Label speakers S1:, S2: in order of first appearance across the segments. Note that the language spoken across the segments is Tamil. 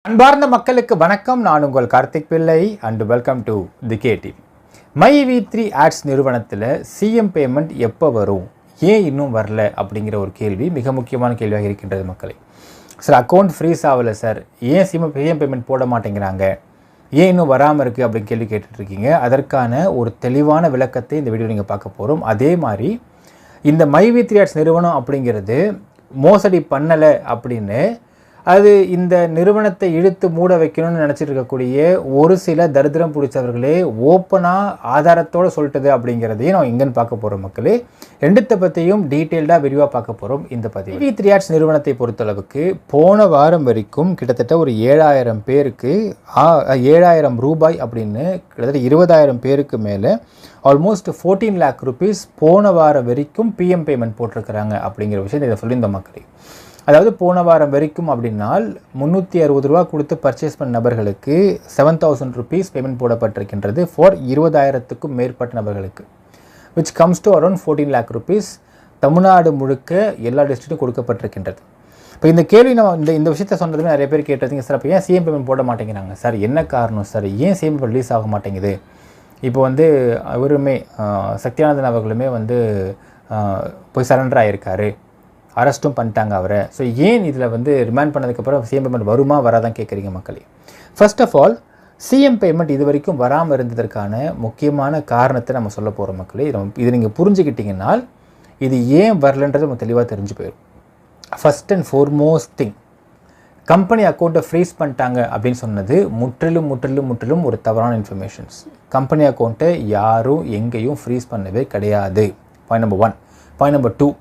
S1: அன்பார்ந்த மக்களுக்கு வணக்கம். நான் உங்கள் Karthik Pillai and welcome to the KD. MyV3 Ads நிறுவனத்தில் சிஎம் பேமெண்ட் எப்போ வரும், ஏன் இன்னும் வரல அப்படிங்கிற ஒரு கேள்வி மிக முக்கியமான கேள்வியாக இருக்கின்றது மக்களை. சார் அக்கௌண்ட் ஃப்ரீஸ் ஆகலை சார், ஏன் சிஎம் பேமெண்ட் போட மாட்டேங்கிறாங்க, ஏன் இன்னும் வராமல் இருக்குது அப்படின்னு கேள்வி கேட்டுட்ருக்கீங்க. அதற்கான ஒரு தெளிவான விளக்கத்தை இந்த வீடியோ நீங்கள் பார்க்க போகிறோம். அதே மாதிரி இந்த மைவி3 ஆட்ஸ் நிறுவனம் அப்படிங்கிறது மோசடி பண்ணலை அப்படின்னு அது இந்த நிறுவனத்தை இழுத்து மூட வைக்கணும்னு நினச்சிட்டு இருக்கக்கூடிய ஒரு சில தரித்திரம் பிடிச்சவர்களே ஓப்பனாக ஆதாரத்தோடு சொல்லிட்டது அப்படிங்கிறதையும் நம்ம எங்கன்னு பார்க்க போகிறோம் மக்களே. ரெண்டுத்தை பற்றியும் டீட்டெயில்டாக விரிவாக பார்க்க போகிறோம் இந்த பதிவு. மைவி3 ஆட்ஸ் நிறுவனத்தை பொறுத்தளவுக்கு போன வாரம் வரைக்கும் கிட்டத்தட்ட ஒரு 7,000 பேருக்கு 7,000 ரூபாய் அப்படின்னு கிட்டத்தட்ட 20,000 பேருக்கு மேலே ஆல்மோஸ்ட் 14 lakh rupees போன வாரம் வரைக்கும் பிஎம் பேமெண்ட் போட்டிருக்கிறாங்க அப்படிங்கிற விஷயத்தை இதை சொல்லியிருந்த மக்களே. அதாவது போன வாரம் வரைக்கும் அப்படின்னால் 360 ரூபா கொடுத்து பர்ச்சேஸ் பண்ண நபர்களுக்கு 7,000 rupees பேமெண்ட் போடப்பட்டிருக்கின்றது ஃபார் 20,000க்கும் மேற்பட்ட நபர்களுக்கு, which comes to around 14 lakh rupees Tamil Nadu முழுக்க எல்லா டிஸ்ட்ரிக்டும் கொடுக்கப்பட்டிருக்கின்றது. இப்போ இந்த கேள்வி நம்ம இந்த விஷயத்தை சொன்னதுமே நிறைய பேர் கேட்டதுங்க, சார் அப்போ ஏன் சிஎம் பேமெண்ட் போட மாட்டேங்கிறாங்க சார், என்ன காரணம் சார், ஏன் சிஎம் பேமெண்ட் ரிலீஸ் ஆக மாட்டேங்குது. இப்போ அவருமே சக்தியானந்தன் அவர்களுமே போய் சரண்டர் ஆகியிருக்காரு, அரெஸ்ட்டும் பண்ணிட்டாங்க அவரை. ஸோ ஏன் இதில் ரிமாண்ட் பண்ணதுக்கப்புறம் சிஎம் பேமெண்ட் வருமா வராதான் கேட்குறீங்க மக்களே. First of all CM payment இது வரைக்கும் வராமல் இருந்ததற்கான முக்கியமான காரணத்தை நம்ம சொல்ல போகிறோம் மக்களே. இது நீங்கள் புரிஞ்சுக்கிட்டிங்கன்னா இது ஏன் வரலன்றது நம்ம தெளிவாக தெரிஞ்சு போயிடும். First and foremost thing, company அக்கௌண்ட்டை ஃப்ரீஸ் பண்ணிட்டாங்க அப்படின்னு சொன்னது முற்றிலும் ஒரு தவறான இன்ஃபர்மேஷன்ஸ். கம்பெனி அக்கௌண்ட்டை யாரும் எங்கேயும் ஃப்ரீஸ் பண்ணவே கிடையாது. Point number 1. Point number 2,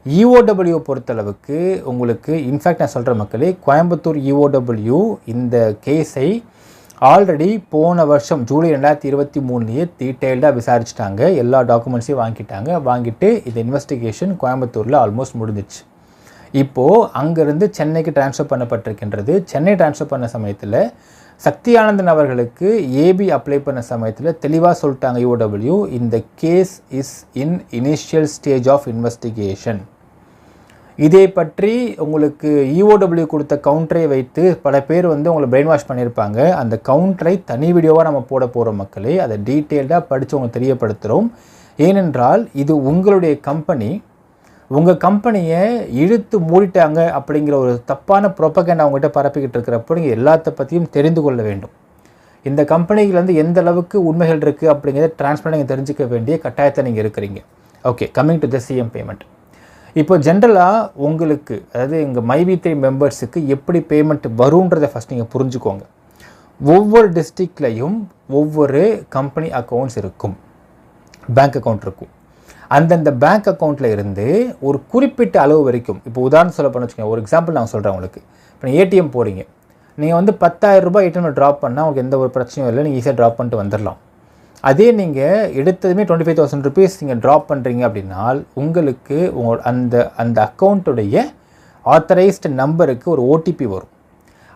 S1: EOW பொறுத்தளவுக்கு உங்களுக்கு இன்ஃபேக்ட் நான் சொல்கிற மக்களே, கோயம்புத்தூர் இஓடபிள்யூ இந்த கேஸை ஆல்ரெடி போன வருஷம் ஜூலை 2023 டீட்டெயில்டாக விசாரிச்சிட்டாங்க, எல்லா டாக்குமெண்ட்ஸையும் வாங்கிட்டு இந்த இன்வெஸ்டிகேஷன் கோயம்புத்தூரில் ஆல்மோஸ்ட் முடிஞ்சிச்சு. இப்போது அங்கேருந்து சென்னைக்கு ட்ரான்ஸ்ஃபர் பண்ணப்பட்டிருக்கின்றது. சென்னை ட்ரான்ஸ்ஃபர் பண்ண சமயத்தில் சக்தியானந்தன் அவர்களுக்கு ஏபி அப்ளை பண்ண சமயத்தில் தெளிவாக சொல்லிட்டாங்க இஓடபிள்யூ, இந்த case is in initial stage of investigation. இதை பற்றி உங்களுக்கு இஓடபிள்யூ கொடுத்த கவுண்டரை வைத்து பல பேர் உங்களை பிரெயின் வாஷ் பண்ணியிருப்பாங்க. அந்த கவுண்டரை தனி வீடியோவாக நம்ம போட போகிற மக்களே, அதை டீட்டெயில்டாக படித்து உங்களுக்கு தெரியப்படுத்துகிறோம். ஏனென்றால் இது உங்களுடைய கம்பெனி, உங்கள் கம்பெனியை இழுத்து மூடிட்டாங்க அப்படிங்கிற ஒரு தப்பான ப்ரொபகண்டா அவங்ககிட்ட பரப்பிக்கிட்டு இருக்கிறப்போ நீங்கள் எல்லாத்த பற்றியும் தெரிந்து கொள்ள வேண்டும். இந்த கம்பெனிலேருந்து எந்த அளவுக்கு உண்மைகள் இருக்குது அப்படிங்கிறத டிரான்ஸ்பரண்டாக நீங்கள் தெரிஞ்சிக்க வேண்டிய கட்டாயத்தை நீங்கள் இருக்கிறீங்க. Okay, coming to the CM payment. இப்போ ஜென்ரலாக உங்களுக்கு, அதாவது எங்கள் மைவி3 மெம்பர்ஸுக்கு எப்படி பேமெண்ட் வரும்ன்றதை ஃபஸ்ட் நீங்கள் புரிஞ்சுக்கோங்க. ஒவ்வொரு டிஸ்ட்ரிக்ட்லையும் ஒவ்வொரு கம்பெனி அக்கௌண்ட்ஸ் இருக்கும், பேங்க் அக்கௌண்ட் இருக்கும். அந்தந்த பேங்க் அக்கௌண்ட்டில் இருந்து ஒரு குறிப்பிட்ட அளவு வரைக்கும், இப்போ உதாரணம் சொல்ல பண்ண வச்சுக்கோங்க, ஒரு எக்ஸாம்பிள் நான் சொல்கிறேன் உங்களுக்கு. இப்போ நீங்கள் ஏடிஎம் போகிறீங்க, நீங்கள் 10,000 ரூபாய் ஏடிஎம்மில் ட்ராப் பண்ணால் உங்களுக்கு எந்த ஒரு பிரச்சனையும் இல்லை, நீங்கள் ஈஸியாக ட்ராப் பண்ணிட்டு வந்துடலாம். அதே நீங்கள் எடுத்ததுமே 25,000 rupees நீங்கள் ட்ராப் பண்ணுறீங்க அப்படின்னால் உங்களுக்கு அந்த அக்கௌண்ட்டுடைய ஆத்தரைஸ்டு நம்பருக்கு ஒரு ஓடிபி வரும்.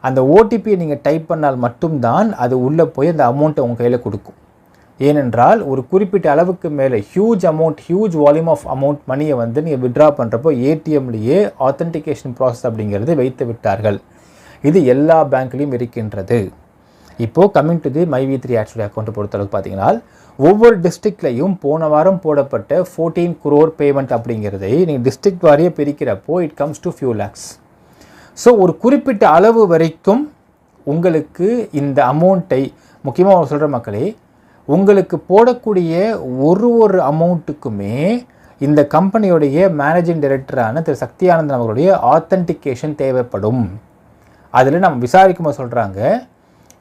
S1: அந்த ஓடிபியை நீங்கள் டைப் பண்ணால் மட்டும்தான் அது உள்ளே போய் அந்த அமௌண்ட்டை உங்கள் கையில் கொடுக்கும். ஏனென்றால் ஒரு குறிப்பிட்ட அளவுக்கு மேலே ஹியூஜ் வால்யூம் ஆஃப் அமௌண்ட் மணியை நீங்கள் வித்ட்ரா பண்ணுறப்போ ஏடிஎம்லேயே ஆத்தென்டிகேஷன் ப்ராசஸ் அப்படிங்கிறது வைத்து விட்டார்கள். இது எல்லா பேங்க்லேயும் இருக்கின்றது. இப்போது கம்மிங் டு தி மைவி3 ஆட்ஸுடைய அக்கௌண்ட்டை பொறுத்தளவுக்கு பார்த்தீங்கன்னா ஒவ்வொரு டிஸ்ட்ரிக்ட்லையும் போன வாரம் போடப்பட்ட 14 crore பேமெண்ட் அப்படிங்கிறதை நீங்கள் டிஸ்ட்ரிக்ட் வாரியாக பிரிக்கிறப்போ it comes to few lakhs. So ஒரு குறிப்பிட்ட அளவு வரைக்கும் உங்களுக்கு இந்த அமௌண்ட்டை, முக்கியமாக சொல்கிற மக்களே, உங்களுக்கு போடக்கூடிய ஒரு அமௌண்ட்டுக்குமே இந்த கம்பெனியோடைய மேனேஜிங் டைரக்டரான திரு சக்தியானந்தன் அவர்களுடைய ஆத்தென்டிகேஷன் தேவைப்படும். அதில் நம்ம விசாரிக்கும் போது சொல்கிறாங்க,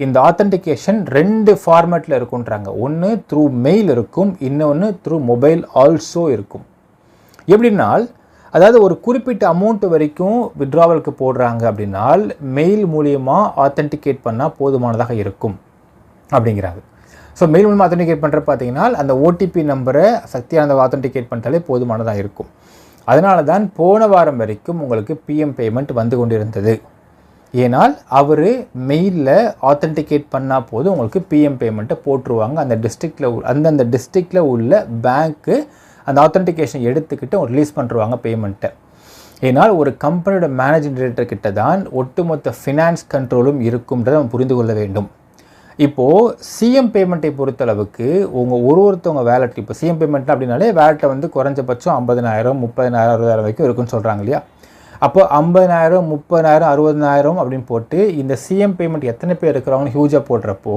S1: இந்த ஆத்தென்டிகேஷன் 2 ஃபார்மேட்டில் இருக்குன்றாங்க. ஒன்று த்ரூ மெயில் இருக்கும், இன்னொன்று த்ரூ மொபைல் ஆல்சோ இருக்கும். எப்படின்னால், அதாவது ஒரு குறிப்பிட்ட அமௌண்ட் வரைக்கும் வித்ட்ராவலுக்கு போடுறாங்க அப்படின்னால் மெயில் மூலியமாக ஆத்தென்டிகேட் பண்ணால் போதுமானதாக இருக்கும் அப்படிங்கிறாங்க. ஸோ மெயில் மூலமாக ஆத்தென்டிகேட் பண்ணுற பார்த்தீங்கன்னா அந்த ஓடிபி நம்பரை சக்தியானந்த ஆத்தென்டிகேட் பண்ணிட்டாலே போதுமானதாக இருக்கும். அதனால தான் போன வாரம் வரைக்கும் உங்களுக்கு பிஎம் பேமெண்ட் வந்து கொண்டிருந்தது. ஏனால் அவர் மெயிலில் ஆத்தென்டிகேட் பண்ணால் போதும் உங்களுக்கு பிஎம் பேமெண்ட்டை போட்டுருவாங்க. அந்தந்த டிஸ்ட்ரிக்டில் உள்ள பேங்க்கு அந்த ஆத்தென்டிகேஷன் எடுத்துக்கிட்டு ரிலீஸ் பண்ணுறாங்க பேமெண்ட்டை. ஏன்னால் ஒரு கம்பெனியோட மேனேஜிங் டைரக்டர் கிட்ட தான் ஒட்டுமொத்த ஃபினான்ஸ் கண்ட்ரோலும் இருக்கும்ன்றதை நம்ம புரிந்து கொள்ள வேண்டும். இப்போது சிஎம் பேமெண்ட்டை பொறுத்தளவுக்கு ஒருத்தவங்க வேலட், இப்போ சிஎம் பேமெண்ட் அப்படின்னாலே வேலட்டை வந்து குறைஞ்சபட்சம் 50,000 30,000 60,000 வரைக்கும் இருக்குன்னு சொல்கிறாங்க இல்லையா. அப்போ 50,000 30,000 60,000 அப்படின்னு போட்டு இந்த சிஎம் பேமெண்ட் எத்தனை பேர் இருக்கிறவங்க ஹியூஜாக போடுறப்போ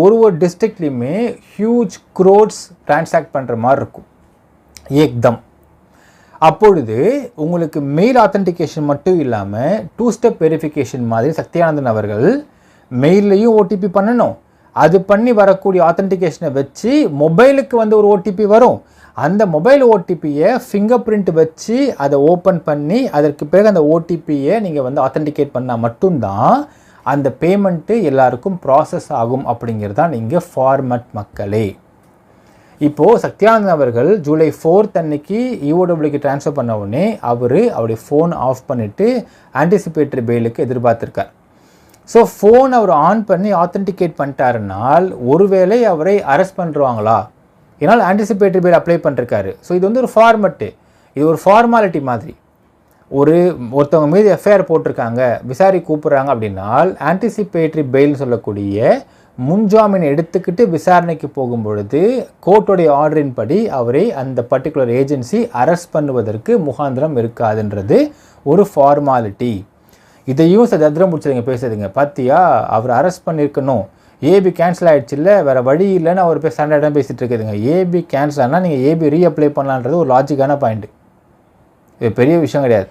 S1: ஒரு டிஸ்ட்ரிக்ட்லேயுமே ஹியூஜ் க்ரோட்ஸ் டிரான்சாக்ட் பண்ணுற மாதிரி இருக்கும் ஏக்தம். அப்பொழுது உங்களுக்கு மெயில் ஆத்தென்டிகேஷன் மட்டும் இல்லாமல் 2 ஸ்டெப் வெரிஃபிகேஷன் மாதிரி சக்தியானந்தன் அவர்கள் மெயிலையும் ஓடிபி பண்ணணும், அது பண்ணி வரக்கூடிய ஆத்தென்டிகேஷனை வச்சு மொபைலுக்கு வந்து ஒரு ஓடிபி வரும், அந்த மொபைல் ஓடிபியை ஃபிங்கர் பிரிண்ட் வச்சு அதை ஓப்பன் பண்ணி அதற்கு பிறகு அந்த ஓடிபியை நீங்கள் வந்து ஆத்தென்டிகேட் பண்ணால் மட்டும்தான் அந்த பேமெண்ட்டு எல்லாருக்கும் ப்ராசஸ் ஆகும் அப்படிங்கிறது தான் இங்கே ஃபார்மட் மக்களே. இப்போது சக்தியானந்தன் அவர்கள் ஜூலை 4 அன்னைக்கு இஓடபிள்யூக்கு ட்ரான்ஸ்ஃபர் பண்ண உடனே அவருடைய ஃபோன் ஆஃப் பண்ணிவிட்டு ஆன்டிசிபேட்டரி பெயிலுக்கு எதிர்பார்த்துருக்கார். ஸோ ஃபோன் அவர் ஆன் பண்ணி ஆத்தென்டிகேட் பண்ணிட்டாருனால் ஒருவேளை அவரை அரெஸ்ட் பண்ணுறாங்களா, ஏன்னால் ஆன்டிசிபேட்டரி பெயில் அப்ளை பண்ணிருக்காரு. ஸோ இது வந்து ஒரு ஃபார்மெட்டு, இது ஒரு ஃபார்மாலிட்டி மாதிரி. ஒருத்தவங்க மீது எஃப்ஐஆர் போட்டிருக்காங்க, விசாரி கூப்பிட்றாங்க அப்படின்னால் ஆன்டிசிபேட்டரி பெயில்னு சொல்லக்கூடிய முன்ஜாமீன் எடுத்துக்கிட்டு விசாரணைக்கு போகும் பொழுது கோர்ட்டுடைய ஆர்டரின் படி அவரை அந்த பர்டிகுலர் ஏஜென்சி அரெஸ்ட் பண்ணுவதற்கு முகாந்திரம் இருக்காதுன்றது ஒரு ஃபார்மாலிட்டி. இதையும் தத்ரம் முடிச்சதுங்க பேசுதுங்க, பார்த்தியா அவர் அரெஸ்ட் பண்ணியிருக்கணும், ஏபி கேன்சல் ஆகிடுச்சு இல்லை வேறு வழி இல்லைன்னு அவர் போய் ஸ்டாண்டர்டாக பேசிகிட்டு இருக்குதுங்க. ஏபி கேன்சல் ஆனால் நீங்கள் ஏபி ரீஅப்ளை பண்ணலான்றது ஒரு லாஜிக்கான பாயிண்ட்டு, இது பெரிய விஷயம் கிடையாது.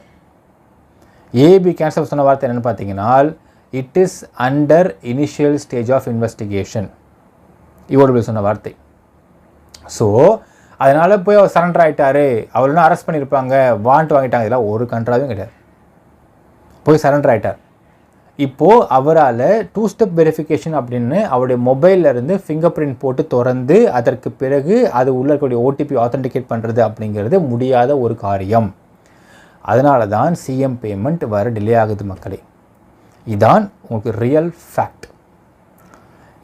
S1: ஏபி கேன்சல் சொன்ன வார்த்தை என்னென்னு பார்த்தீங்கன்னா it is under initial stage of investigation, இவோட சொன்ன வார்த்தை. ஸோ அதனால் போய் அவர் சரண்டர் ஆகிட்டாரு, அவர் என்ன அரெஸ்ட் பண்ணியிருப்பாங்க, வாண்ட் வாங்கிட்டாங்க, இதெல்லாம் ஒரு கண்ட்ராவும் கிடையாது, போய் சரண்டர் ஆகிட்டார். இப்போது அவரால் 2 ஸ்டெப் வெரிஃபிகேஷன் அப்படின்னு அவருடைய மொபைலில் இருந்து ஃபிங்கர் பிரிண்ட் போட்டு திறந்து அதற்கு பிறகு அது உள்ள இருக்கக்கூடிய ஓடிபி ஆத்தென்டிகேட் பண்ணுறது அப்படிங்கிறது முடியாத ஒரு காரியம். அதனால தான் சிஎம் பேமெண்ட் வர டிலே ஆகுது மக்களே. இதான் உங்களுக்கு ரியல் ஃபேக்ட்.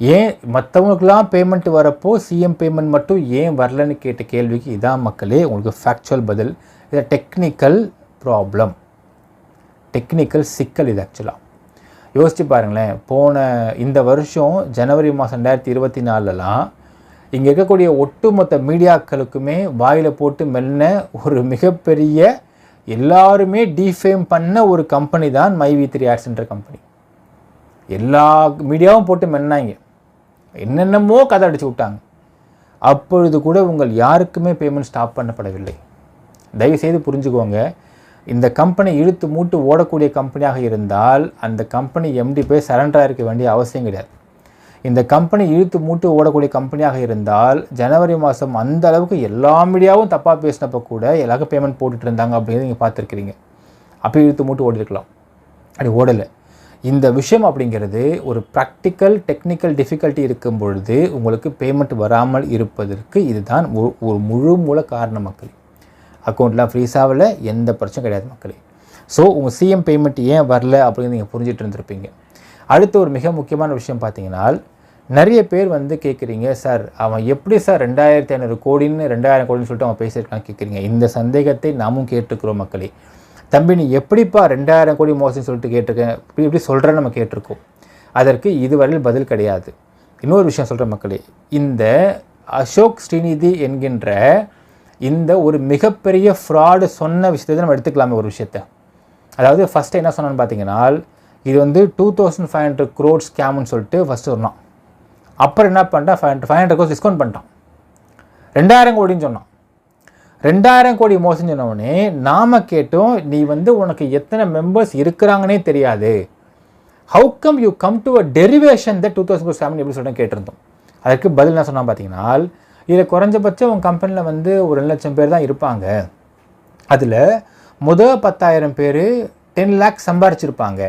S1: ஏன் மற்றவங்களுக்கெல்லாம் பேமெண்ட் வரப்போ சிஎம் பேமெண்ட் மட்டும் ஏன் வரலன்னு கேட்ட கேள்விக்கு இதான் மக்களே உங்களுக்கு ஃபேக்சுவல் பதில். இது டெக்னிக்கல் ப்ராப்ளம், டெக்னிக்கல் சிக்கல். இது ஆக்சுவலாக யோசித்து பாருங்களேன், இந்த வருஷம் ஜனவரி மாதம் 2024லாம் இங்கே இருக்கக்கூடிய ஒட்டுமொத்த மீடியாக்களுக்குமே வாயில் போட்டு மெல்ல ஒரு மிகப்பெரிய எல்லாருமே டிஃபேம் பண்ண ஒரு கம்பெனி தான் மைவி3 ஆட்ஸ்ன்ற கம்பெனி. எல்லா மீடியாவும் போட்டு மென்னாங்க, என்னென்னமோ கதை அடிச்சு விட்டாங்க. அப்பொழுது கூட உங்கள் யாருக்குமே பேமெண்ட் ஸ்டாப் பண்ணப்படவில்லை. தயவுசெய்து புரிஞ்சுக்கோங்க, இந்த கம்பெனி இழுத்து மூட்டு ஓடக்கூடிய கம்பெனியாக இருந்தால் அந்த கம்பெனி எம்டி போய் சரண்டராக இருக்க வேண்டிய அவசியம் கிடையாது. இந்த கம்பெனி இழுத்து மூட்டு ஓடக்கூடிய கம்பெனியாக இருந்தால் ஜனவரி மாதம் அந்த அளவுக்கு எல்லா மீடியாவும் தப்பாக பேசினப்போ கூட எல்லாருக்கும் பேமெண்ட் போட்டுட்டு இருந்தாங்க அப்படிங்கிறது நீங்கள் பார்த்துருக்கிறீங்க. அப்போ இழுத்து மூட்டு ஓடிருக்கலாம், அப்படி ஓடலை. இந்த விஷயம் அப்படிங்கிறது ஒரு ப்ராக்டிக்கல் டெக்னிக்கல் டிஃபிகல்ட்டி இருக்கும் பொழுது உங்களுக்கு பேமெண்ட் வராமல் இருப்பதற்கு இதுதான் ஒரு முழு மூல காரணம் மக்களே. அக்கௌண்ட்லாம் ஃப்ரீஸ் ஆகலை, எந்த பிரச்சனையும் கிடையாது மக்களே. ஸோ உங்கள் சிஎம் பேமெண்ட் ஏன் வரல அப்படின்னு நீங்கள் புரிஞ்சிட்டு இருந்திருப்பீங்க. அடுத்து ஒரு மிக முக்கியமான விஷயம் பார்த்தீங்கன்னா, நிறைய பேர் வந்து கேட்குறீங்க, சார் அவன் எப்படி சார் 2,500 கோடின்னு 2,000 கோடின்னு சொல்லிட்டு அவன் பேசியிருக்கான்னு கேட்குறீங்க. இந்த சந்தேகத்தை நாமும் கேட்டுருக்கிறோம் மக்களே. தம்பி நீ எப்படிப்பா 2,000 கோடி மோசம்னு சொல்லிட்டு கேட்டிருக்கேன், இப்படி சொல்கிறேன்னு நம்ம கேட்டிருக்கோம். அதற்கு இதுவரையில் பதில் கிடையாது. இன்னொரு விஷயம் சொல்கிற மக்களே, இந்த அசோக் ஸ்ரீநிதி என்கின்ற இந்த ஒரு மிகப்பெரிய ஃப்ராடு சொன்ன விஷயத்தை நம்ம எடுத்துக்கலாமே ஒரு விஷயத்தை. அதாவது ஃபஸ்ட்டு என்ன சொன்னான்னு பார்த்தீங்கன்னா, இது வந்து 2,500 crore ஸ்கேம்னு சொல்லிட்டு ஃபஸ்ட்டு சொன்னான். அப்புறம் என்ன பண்ணிட்டான், 500 crore டிஸ்கவுண்ட் பண்ணிட்டான், 2,000 கோடின்னு சொன்னான். 2,000 கோடி மோசம் சொன்னவொடனே நாம் கேட்டோம், நீ வந்து உனக்கு எத்தனை மெம்பர்ஸ் இருக்கிறாங்கன்னே தெரியாது, how come you come to a derivation the 2,000 crore ஸ்கேம்னு எப்படி சொல்லிட்டு கேட்டிருந்தோம். அதற்கு பதில் என்ன சொன்னால் பார்த்தீங்கன்னா, இதில் குறைஞ்சபட்சம் உங்கள் கம்பெனியில் வந்து ஒரு 2 லட்சம் பேர் தான் இருப்பாங்க, அதில் முதல் 10,000 பேர் 10 lakh சம்பாரிச்சிருப்பாங்க,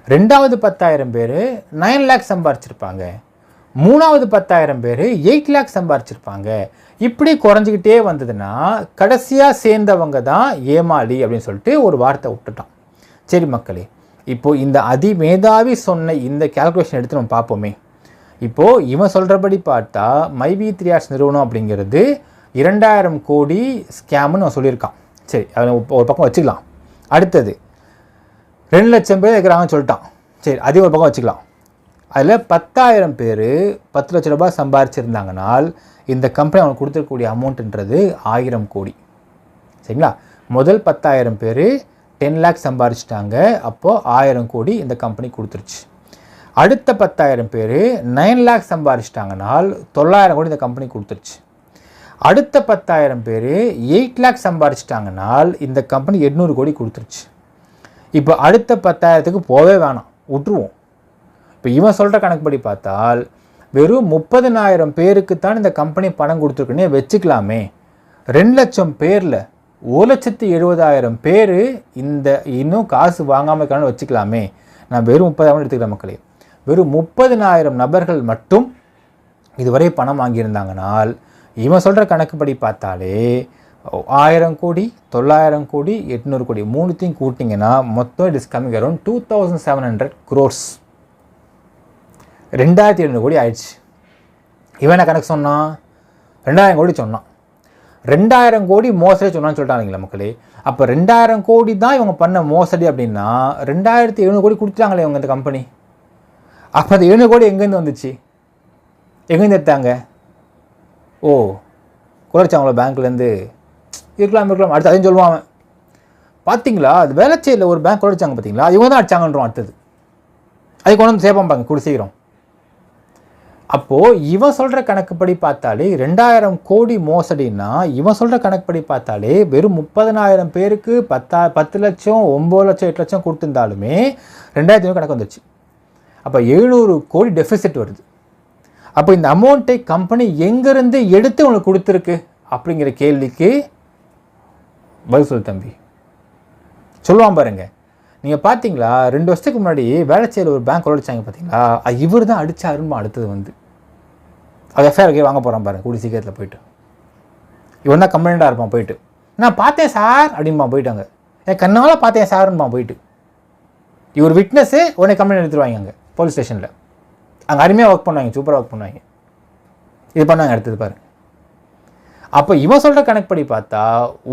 S1: ரெண்டாவது 10,000 பேர் 9 lakh சம்பாரிச்சிருப்பாங்க, மூணாவது 10,000 பேர் 8 lakh சம்பாரிச்சிருப்பாங்க. இப்படி குறைஞ்சிக்கிட்டே வந்ததுன்னா கடைசியாக சேர்ந்தவங்க தான் ஏமாளி அப்படின்னு சொல்லிட்டு ஒரு வார்த்தை விட்டுட்டான். சரி மக்களே, இப்போது இந்த அதிமேதாவி சொன்ன இந்த கேல்குலேஷன் எடுத்து நம்ம பார்ப்போமே. இப்போது இவன் சொல்கிறபடி பார்த்தா மைவி3 ஆட்ஸ் நிறுவனம் அப்படிங்கிறது 2,000 கோடி ஸ்கேம்னு அவன் சொல்லியிருக்கான். சரி, அதை ஒரு பக்கம் வச்சுக்கலாம். அடுத்தது 2 லட்சம் பேர் இருக்கிறாங்கன்னு சொல்லிட்டான். சரி, அதையும் ஒரு பக்கம் வச்சுக்கலாம். அதில் 10,000 பேர் 10 லட்ச ரூபாய் சம்பாரிச்சிருந்தாங்கனால் இந்த கம்பெனி அவங்களுக்கு கொடுத்துருக்கக்கூடிய அமௌண்ட்டுன்றது 1000 கோடி. சரிங்களா? முதல் 10,000 பேர் 10 லேக் சம்பாரிச்சிட்டாங்க. அப்போது 1000 கோடி இந்த கம்பெனி கொடுத்துருச்சு. அடுத்த 10,000 பேர் 9 லேக் சம்பாரிச்சிட்டாங்கனால் 900 கோடி இந்த கம்பெனி கொடுத்துருச்சு. அடுத்த 10,000 பேர் 8 லேக் சம்பாரிச்சிட்டாங்கனால் இந்த கம்பெனி 800 கோடி கொடுத்துருச்சு. இப்போ அடுத்த 10,000க்கு போவே வேணாம், விட்டுருவோம். இப்போ இவன் சொல்கிற கணக்குப்படி பார்த்தால் வெறும் 30,000 பேருக்கு தான் இந்த கம்பெனி பணம் கொடுத்துருக்குன்னே வச்சுக்கலாமே. 2 லட்சம் பேரில் 1,70,000 பேர் இந்த இன்னும் காசு வாங்காமல் இருக்கான்னு வச்சுக்கலாமே. நான் வெறும் 30,000 எடுத்துக்கிற மக்களே, வெறும் 30,000 நபர்கள் மட்டும் இதுவரை பணம் வாங்கியிருந்தாங்கனால் இவன் சொல்கிற கணக்குப்படி பார்த்தாலே 1000 கோடி 900 கோடி 800 கோடி மூணுத்தையும் கூட்டிங்கன்னா மொத்தம் it is coming around 2,700 crores. 2,700 கோடி ஆயிடுச்சு. இவன் என்ன கணக்கு சொன்னான்? 2,000 கோடி சொன்னான். 2,000 கோடி மோசடி சொன்னான்னு சொல்லிட்டாங்களா மக்களே. அப்போ 2,000 கோடி தான் இவங்க பண்ண மோசடி அப்படின்னா 2,700 கோடி கொடுத்துட்டாங்களே இவங்க இந்த கம்பெனி. அப்போ அந்த 700 கோடி எங்கேருந்து வந்துச்சு? எங்கேருந்து எடுத்தாங்க? ஓ, குறைச்சாங்களோ பேங்க்லேருந்து? இருக்கலாம். அடுத்து அதையும் சொல்லுவான். பார்த்தீங்களா, அது வேளச்சேரியில் ஒரு பேங்க் குறைச்சாங்க பார்த்தீங்களா, இவங்க தான் அடிச்சாங்கன்றோம். அடுத்தது அதுக்கு கொண்டு வந்து சேர்ப்பாங்க கூட சீக்கிரம். அப்போது இவன் சொல்கிற கணக்குப்படி பார்த்தாலே 2,000 கோடி மோசடின்னா இவன் சொல்கிற கணக்குப்படி பார்த்தாலே வெறும் 30,000 பேருக்கு 10 லட்சம் 9 லட்சம் 8 லட்சம் கொடுத்துருந்தாலுமே 2,000 கணக்கு வந்துச்சு. அப்போ 700 கோடி டெஃபிசிட் வருது. அப்போ இந்த அமௌண்ட்டை கம்பெனி எங்கேருந்து எடுத்து உங்களுக்கு கொடுத்துருக்கு அப்படிங்கிற கேள்விக்கு பதில் சொல்லு தம்பி. சொல்லுவான் பாருங்க. நீங்கள் பார்த்தீங்களா, 2 வருஷத்துக்கு முன்னாடி வேளச்சேரியில் ஒரு பேங்க் உழைச்சாங்க பார்த்தீங்களா, இவர் தான் அடித்தாருமா. அடுத்தது வந்து அது எஃப்ஐஆர் வாங்க போகிறான் பாருங்க கூடி சீக்கிரத்தில் போயிட்டு. இவன் தான் கம்ப்ளைண்ட்டாக இருப்பான். போயிட்டு நான் பார்த்தேன் சார் அப்படின்பா. போயிட்டாங்க என் கண்ணால் பார்த்தேன் சார்ன்பான். போயிட்டு இவர் விட்னஸ்ஸு உடனே கம்ப்ளைண்ட் எடுத்துருவாங்க அங்கே போலீஸ் ஸ்டேஷனில். அங்கே அருமையாக ஒர்க் பண்ணுவாங்க, சூப்பராக ஒர்க் பண்ணுவாங்க. இது பண்ணாங்க. அடுத்தது பாருங்க. அப்போ இவன் சொல்கிற கணக்குப்படி பார்த்தா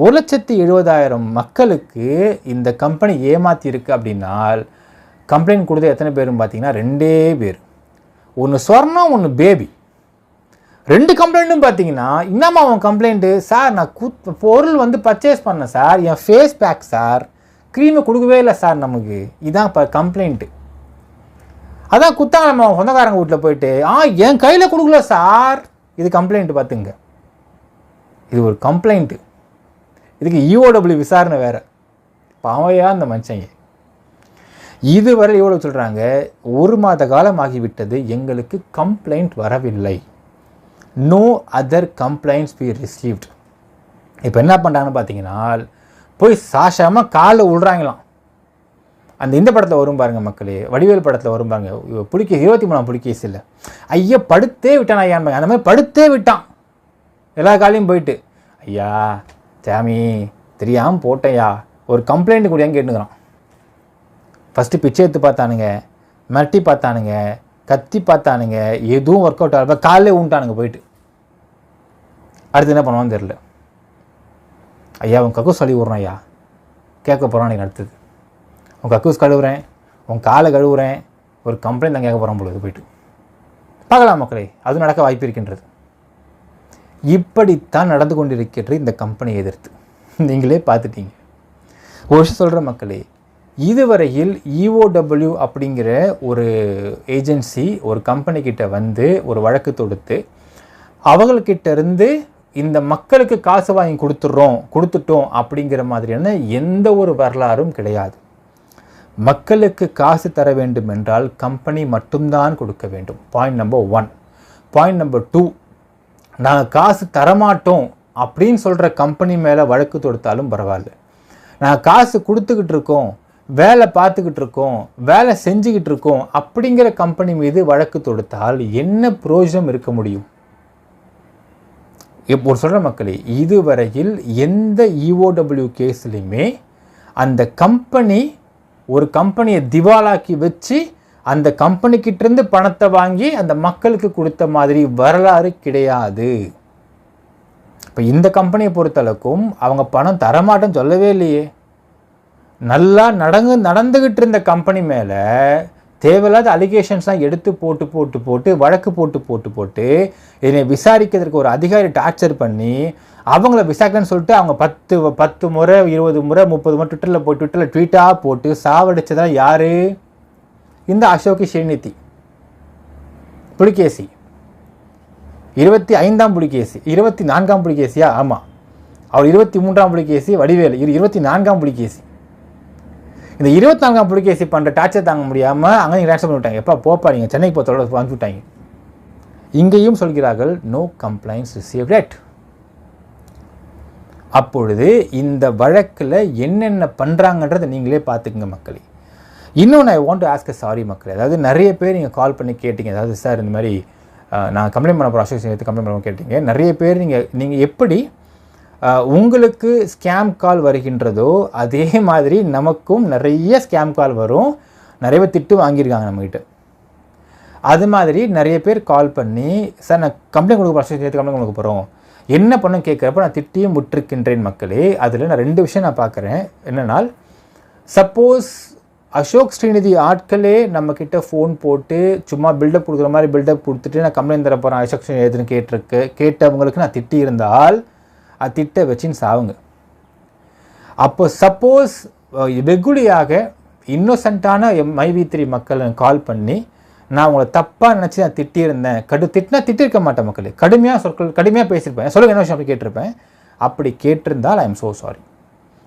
S1: 1,70,000 மக்களுக்கு இந்த கம்பெனி ஏமாற்றிருக்கு அப்படின்னால் கம்ப்ளைண்ட் கொடுத்த எத்தனை பேரும் பார்த்தீங்கன்னா 2 பேர். ஒன்று சொர்ணம், ஒன்று பேபி. 2 கம்ப்ளைண்ட்டும் பார்த்தீங்கன்னா இன்னமா அவன் கம்ப்ளைண்ட்டு, சார் நான் பொருள் வந்து பர்ச்சேஸ் பண்ணேன் சார், என் ஃபேஸ் பேக் சார், க்ரீமை கொடுக்கவே இல்லை சார் நமக்கு, இதான் இப்போ கம்ப்ளைண்ட்டு. அதான் குத்தாங்க நம்ம சொந்தக்காரங்க வீட்டில் போயிட்டு, என் கையில் கொடுக்கல சார், இது கம்ப்ளைண்ட்டு. பார்த்துங்க, இது ஒரு கம்ப்ளைண்ட்டு. இதுக்கு EOW விசாரணை வேறு. பாவையா இந்த மனுஷங்க. இதுவரை எவ்வளோ சொல்கிறாங்க, 1 மாத காலம் ஆகிவிட்டது, எங்களுக்கு கம்ப்ளைண்ட் வரவில்லை. No other complaints we received. இப்போ என்ன பண்ணுறாங்கன்னு பார்த்தீங்கன்னா போய் சாஷாமல் காலில் விழுறாங்களாம். அந்த இந்த படத்தில் வரும் பாருங்கள் மக்களே, வடிவேல் படத்தில் வரும் பாருங்க, புலிகேஸ் 23ஆம் புலிகேஸ் இல்லை, ஐயா படுத்தே விட்டான் ஐயான்னு. அந்த மாதிரி படுத்தே விட்டான். எல்லா காலையும் போயிட்டு, ஐயா சாமி தெரியாமல் போட்டேயா, ஒரு கம்ப்ளைண்ட் கூடியான்னு கேட்டுக்கிறான். ஃபஸ்ட்டு பிச்சை எடுத்து பார்த்தானுங்க, மிரட்டி பார்த்தானுங்க, கத்தி பார்த்தானுங்க, எதுவும் ஒர்க் அவுட் ஆகல. காலையில் ஊன்ட்டானுங்க போயிட்டு. அடுத்து என்ன பண்ணுவான்னு தெரில. ஐயா உன் கக்கூஸ் சொல்லி விட்றேன் ஐயா, கேட்க போகிறான் எனக்கு. அடுத்தது உன் கக்கூஸ் கழுவுறேன், உன் காலை கழுவுறேன், ஒரு கம்ப்ளைண்ட் தான் கேட்க போகிறான் பொழுது. போயிட்டு பார்க்கலாம் மக்களே, அது நடக்க வாய்ப்பு இருக்கின்றது. இப்படித்தான் நடந்து கொண்டிருக்கிறது இந்த கம்பெனியை எதிர்த்து. நீங்களே பார்த்துட்டீங்க. ஒரு விஷயம் சொல்கிற மக்களே, இதுவரையில் EOW அப்படிங்கிற ஒரு ஏஜென்சி ஒரு கம்பெனிக்கிட்ட வந்து ஒரு வழக்கு தொடுத்து அவங்கக்கிட்ட இருந்து இந்த மக்களுக்கு காசு வாங்கி கொடுத்துட்டோம் அப்படிங்கிற மாதிரியான எந்த ஒரு வரலாறும் கிடையாது. மக்களுக்கு காசு தர வேண்டும் என்றால் கம்பெனி மட்டும்தான் கொடுக்க வேண்டும். Point number 1. பாயிண்ட் நம்பர் 2, நாங்கள் காசு தரமாட்டோம் அப்படின்னு சொல்கிற கம்பெனி மேலே வழக்கு தொடுத்தாலும் பரவாயில்ல. நாங்கள் காசு கொடுத்துக்கிட்டு இருக்கோம், வேலை பார்த்துக்கிட்டு இருக்கோம், வேலை செஞ்சுக்கிட்டு இருக்கோம் அப்படிங்கிற கம்பெனி மீது வழக்கு தொடுத்தால் என்ன பிரயோஜனம் இருக்க முடியும்? இப்போ சொல்கிற மக்களே, இதுவரையில் எந்த EOW கேஸ்லையுமே அந்த கம்பெனி ஒரு கம்பெனியை திவாலாக்கி வச்சு அந்த கம்பெனிக்கிட்டேருந்து பணத்தை வாங்கி அந்த மக்களுக்கு கொடுத்த மாதிரி வரலாறு கிடையாது. இப்போ இந்த கம்பெனியை பொறுத்தளவுக்கும் அவங்க பணம் தரமாட்டேன்னு சொல்லவே இல்லையே. நல்லா நடந்துக்கிட்டு இருந்த கம்பெனி மேலே தேவையில்லாத அலிகேஷன்ஸ்லாம் எடுத்து போட்டு வழக்கு போட்டு இதனை விசாரிக்கிறதுக்கு ஒரு அதிகாரி டார்ச்சர் பண்ணி அவங்கள விசாரிக்கணும்னு சொல்லிட்டு அவங்க 10 முறை 20 முறை 30 முறை ட்விட்டரில் ட்வீட்டாக போட்டு சாவடிச்சதான் யார்? இந்த அசோக் ஸ்ரீநிதி புலிகேசி, 25ஆம் புலிகேசி, 24ஆம் புலிகேசியா? ஆமாம், அவர் 23ஆம் புலிகேசி வடிவேலு, 24ஆம் புலிகேசி. இந்த 24ஆம் புலிகேசி பண்ணுற டார்ச்சர் தாங்க முடியாமல் அங்கே நீங்கள் ட்ரான்ஸ்ஃபர் பண்ணிவிட்டாங்க. எப்போ போப்பா நீங்கள் சென்னைக்கு போத்தோட அனுப்பிவிட்டாங்க. இங்கேயும் சொல்கிறார்கள் நோ கம்ப்ளைண்ட்ஸ் ரிசீவ்ட் எட். அப்பொழுது இந்த வழக்கில் என்னென்ன பண்ணுறாங்கன்றதை நீங்களே பார்த்துக்குங்க மக்களே. இன்னொன்று I want to ask sorry மக்களே. அதாவது நிறைய பேர் நீங்கள் கால் பண்ணி கேட்டிங்க, அதாவது சார் இந்த மாதிரி நான் கம்ப்ளைண்ட் பண்ண போகிற அசோசியேஷன் எடுத்து கம்ப்ளைண்ட் பண்ண கேட்டிங்க. நிறைய பேர் நீங்கள் எப்படி உங்களுக்கு ஸ்கேம் கால் வருகின்றதோ அதே மாதிரி நமக்கும் நிறைய ஸ்கேம் கால் வரும். நிறைய பேர் திட்டு வாங்கியிருக்காங்க நம்மகிட்ட. அது மாதிரி நிறைய பேர் கால் பண்ணி சார் நான் கம்ப்ளைண்ட் கொடுக்க போகிற அசோசியேஷன் எடுத்து கம்ப்ளைண்ட் கொடுக்க போகிறோம் என்ன பண்ண கேட்குறப்ப நான் திட்டியும் விட்டுருக்கின்றேன் மக்களே. அதில் நான் 2 விஷயம் நான் பார்க்குறேன். என்னென்னால், சப்போஸ் அசோக் ஸ்ரீநிதி ஆட்களே நம்மக்கிட்ட ஃபோன் போட்டு சும்மா பில்டப் கொடுக்குற மாதிரி பில்டப் கொடுத்துட்டு நான் கம்ப்ளைண்ட் தர போகிறேன் அசோக் ஸ்ரீநிதி எதுன்னு கேட்டவங்களுக்கு நான் திட்டி இருந்தால் அது திட்ட வச்சின்னு சாவுங்க. அப்போ சப்போஸ் வெகுளியாக இன்னோசென்ட்டான மைவி3 மக்கள் கால் பண்ணி நான் உங்களை தப்பாக நினச்சி நான் திட்டியிருந்தேன், திட்டிருக்க மாட்டேன் மக்களே, கடுமையாக பேசியிருப்பேன், சொல்லுங்கள் என்ன விஷயம் அப்படி கேட்டிருப்பேன். அப்படி கேட்டிருந்தால் ஐ எம் ஸோ சாரி.